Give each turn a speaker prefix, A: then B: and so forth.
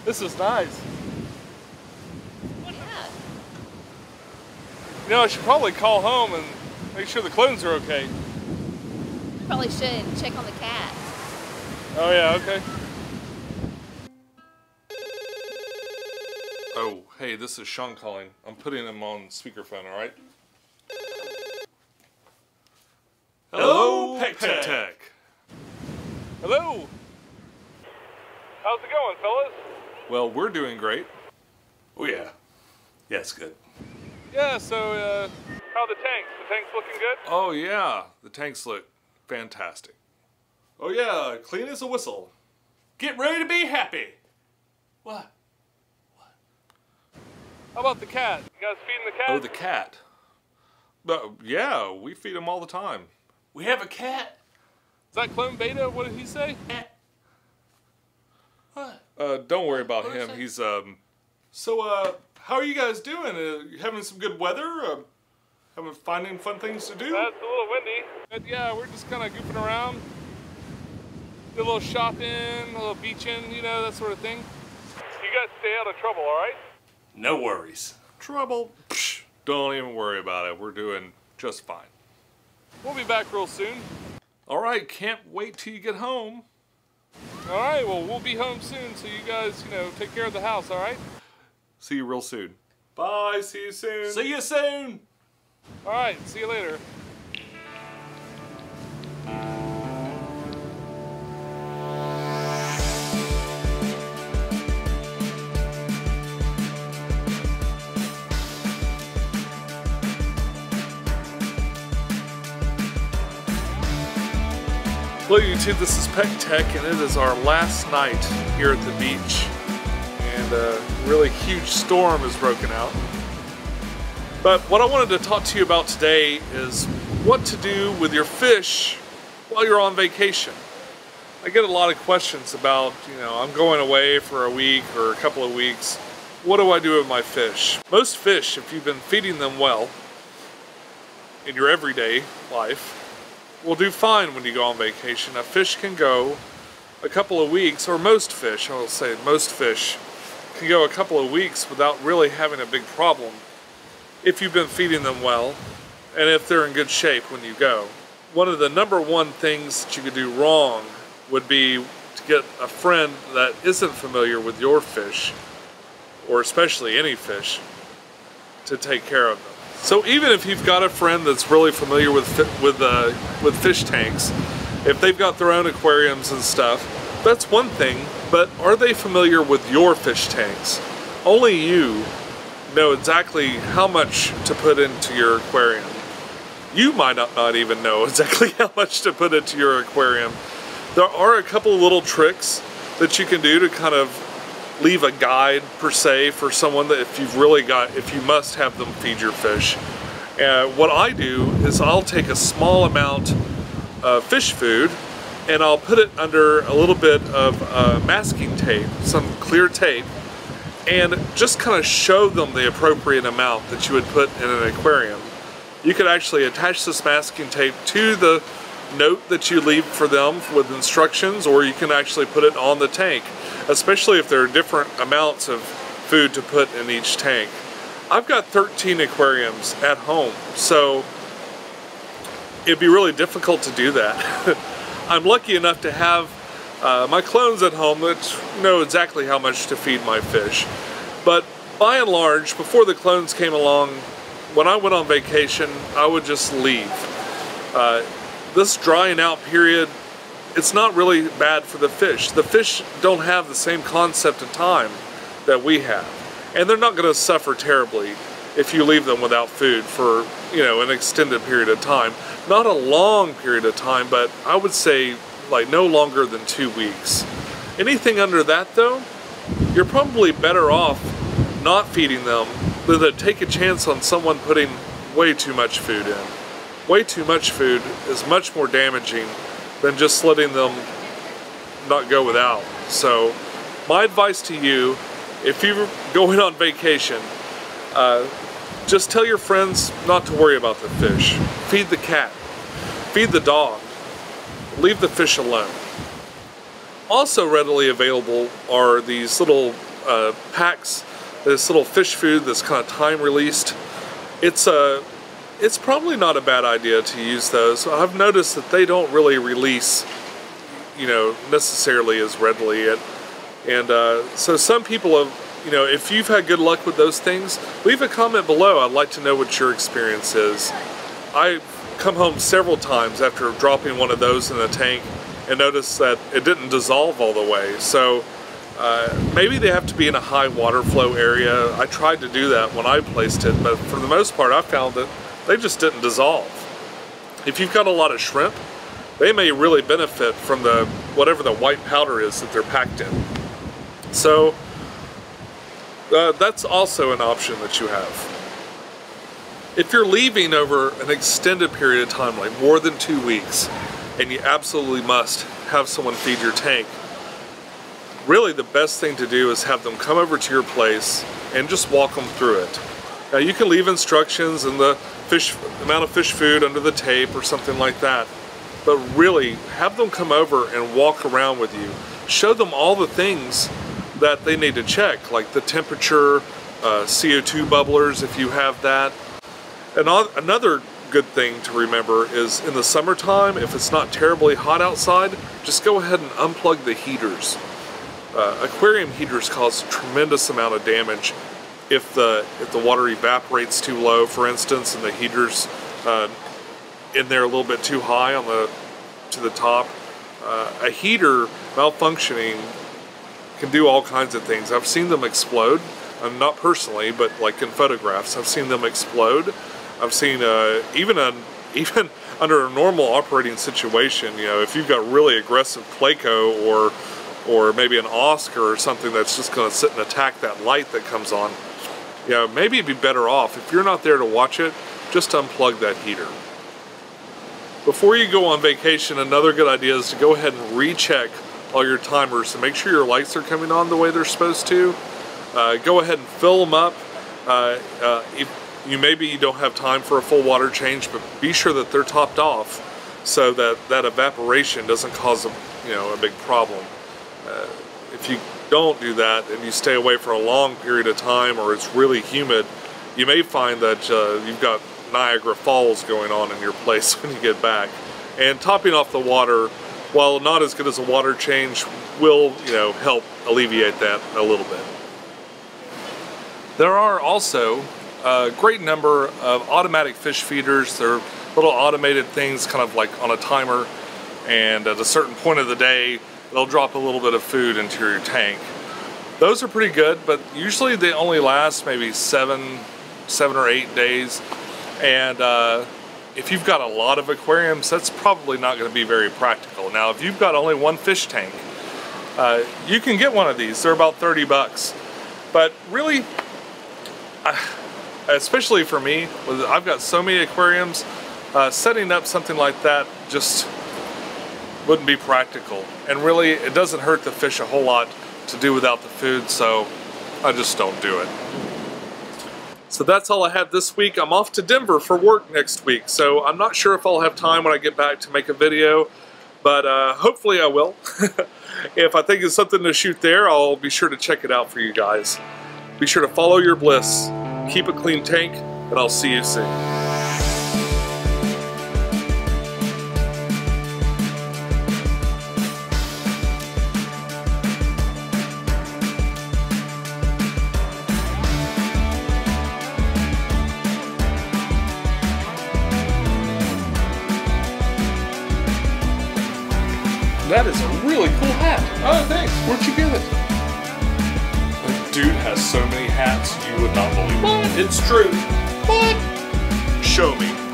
A: This is nice.
B: Yeah.
A: You know, I should probably call home and make sure the clones are okay.
B: Probably should check on the cat.
A: Oh yeah, okay. Oh, hey, this is Sean calling. I'm putting him on speakerphone, all right? Hello, pecktec. Hello. How's it going, fellas? Well, we're doing great.
C: Oh yeah. Yeah, it's good.
A: Yeah, so, how are the tanks? The tanks looking good? Oh yeah, the tanks look fantastic. Oh yeah, clean as a whistle.
C: Get ready to be happy. What?
A: How about the cat? You guys feeding the cat? Oh, the cat. Yeah, we feed him all the time.
C: We have a cat?
A: Is that Clone Beta? What did he say?
C: What?
A: Don't worry about him. He's, So, how are you guys doing? You having some good weather? Finding fun things to do? That's a little windy. But yeah, we're just kind of goofing around. Do a little shopping, a little beaching, you know, that sort of thing. You guys stay out of trouble, all right?
C: No worries.
A: Trouble? Psh, don't even worry about it. We're doing just fine. We'll be back real soon. All right, can't wait till you get home. All right, well, we'll be home soon, so you guys, you know, take care of the house, all right? See you real soon. Bye, see you soon.
C: See you soon.
A: All right, see you later. Hello YouTube, this is pecktec and it is our last night here at the beach. And a really huge storm has broken out. But what I wanted to talk to you about today is what to do with your fish while you're on vacation. I get a lot of questions about, you know, I'm going away for a week or a couple of weeks. What do I do with my fish? Most fish, if you've been feeding them well in your everyday life, will do fine when you go on vacation. A fish can go a couple of weeks, or most fish, I will say most fish, can go a couple of weeks without really having a big problem if you've been feeding them well and if they're in good shape when you go. One of the number one things that you could do wrong would be to get a friend that isn't familiar with your fish, or especially any fish, to take care of them. So even if you've got a friend that's really familiar with fish tanks, if they've got their own aquariums and stuff, that's one thing, but are they familiar with your fish tanks? Only you know exactly how much to put into your aquarium. You might not even know exactly how much to put into your aquarium. There are a couple of little tricks that you can do to kind of leave a guide per se for someone that if you must have them feed your fish. What I do is I'll take a small amount of fish food and I'll put it under a little bit of masking tape, some clear tape, and just kind of show them the appropriate amount that you would put in an aquarium. You could actually attach this masking tape to the note that you leave for them with instructions, or you can actually put it on the tank, especially if there are different amounts of food to put in each tank. I've got 13 aquariums at home, so it'd be really difficult to do that. I'm lucky enough to have my clones at home that know exactly how much to feed my fish. But by and large, before the clones came along, when I went on vacation, I would just leave. This drying out period, it's not really bad for the fish. The fish don't have the same concept of time that we have. And they're not going to suffer terribly if you leave them without food for, you know, an extended period of time. Not a long period of time, but I would say like no longer than 2 weeks. Anything under that though, you're probably better off not feeding them than to take a chance on someone putting way too much food in. Way too much food is much more damaging than just letting them not go without. So my advice to you, if you're going on vacation, just tell your friends not to worry about the fish. Feed the cat, feed the dog, leave the fish alone. Also readily available are these little packs, this little fish food that's kind of time released. It's probably not a bad idea to use those. I've noticed that they don't really release, necessarily as readily. And so some people have, if you've had good luck with those things, leave a comment below. I'd like to know what your experience is. I've come home several times after dropping one of those in a tank and noticed that it didn't dissolve all the way. So maybe they have to be in a high water flow area. I tried to do that when I placed it, but for the most part I found that they just didn't dissolve. If you've got a lot of shrimp, they may really benefit from whatever the white powder is that they're packed in. So that's also an option that you have. If you're leaving over an extended period of time, like more than 2 weeks, and you absolutely must have someone feed your tank, really the best thing to do is have them come over to your place and just walk them through it. Now you can leave instructions and the amount of fish food under the tape or something like that, but really have them come over and walk around with you. Show them all the things that they need to check, like the temperature, CO2 bubblers if you have that. And another good thing to remember is in the summertime, if it's not terribly hot outside, just go ahead and unplug the heaters. Aquarium heaters cause a tremendous amount of damage if the water evaporates too low, for instance, and the heater's in there a little bit too high to the top. A heater malfunctioning can do all kinds of things. I've seen them explode, not personally, but like in photographs, I've seen them explode. I've seen even under a normal operating situation, if you've got really aggressive Placo or maybe an Oscar or something that's just going to sit and attack that light that comes on, maybe it'd be better off, if you're not there to watch it, just unplug that heater. Before you go on vacation, another good idea is to go ahead and recheck all your timers to make sure your lights are coming on the way they're supposed to. Go ahead and fill them up. Maybe you don't have time for a full water change, but be sure that they're topped off so that evaporation doesn't cause a big problem. If you don't do that and you stay away for a long period of time, or it's really humid, you may find that you've got Niagara Falls going on in your place when you get back. And topping off the water, while not as good as a water change, will help alleviate that a little bit. There are also a great number of automatic fish feeders. They're little automated things kind of like on a timer, and at a certain point of the day they'll drop a little bit of food into your tank. Those are pretty good, but usually they only last maybe seven or 8 days, and if you've got a lot of aquariums, that's probably not going to be very practical. Now if you've got only one fish tank, you can get one of these. They're about 30 bucks, but really, especially for me, I've got so many aquariums, setting up something like that just wouldn't be practical. And really, it doesn't hurt the fish a whole lot to do without the food, so I just don't do it. So that's all I have this week. I'm off to Denver for work next week, so I'm not sure if I'll have time when I get back to make a video, but hopefully I will. If I think it's something to shoot there, I'll be sure to check it out for you guys. Be sure to follow your bliss, keep a clean tank, and I'll see you soon. That is a really cool hat.
C: Oh, thanks.
A: Where'd you get it? The dude has so many hats, you would not believe it.
C: It's true.
A: What? Show me.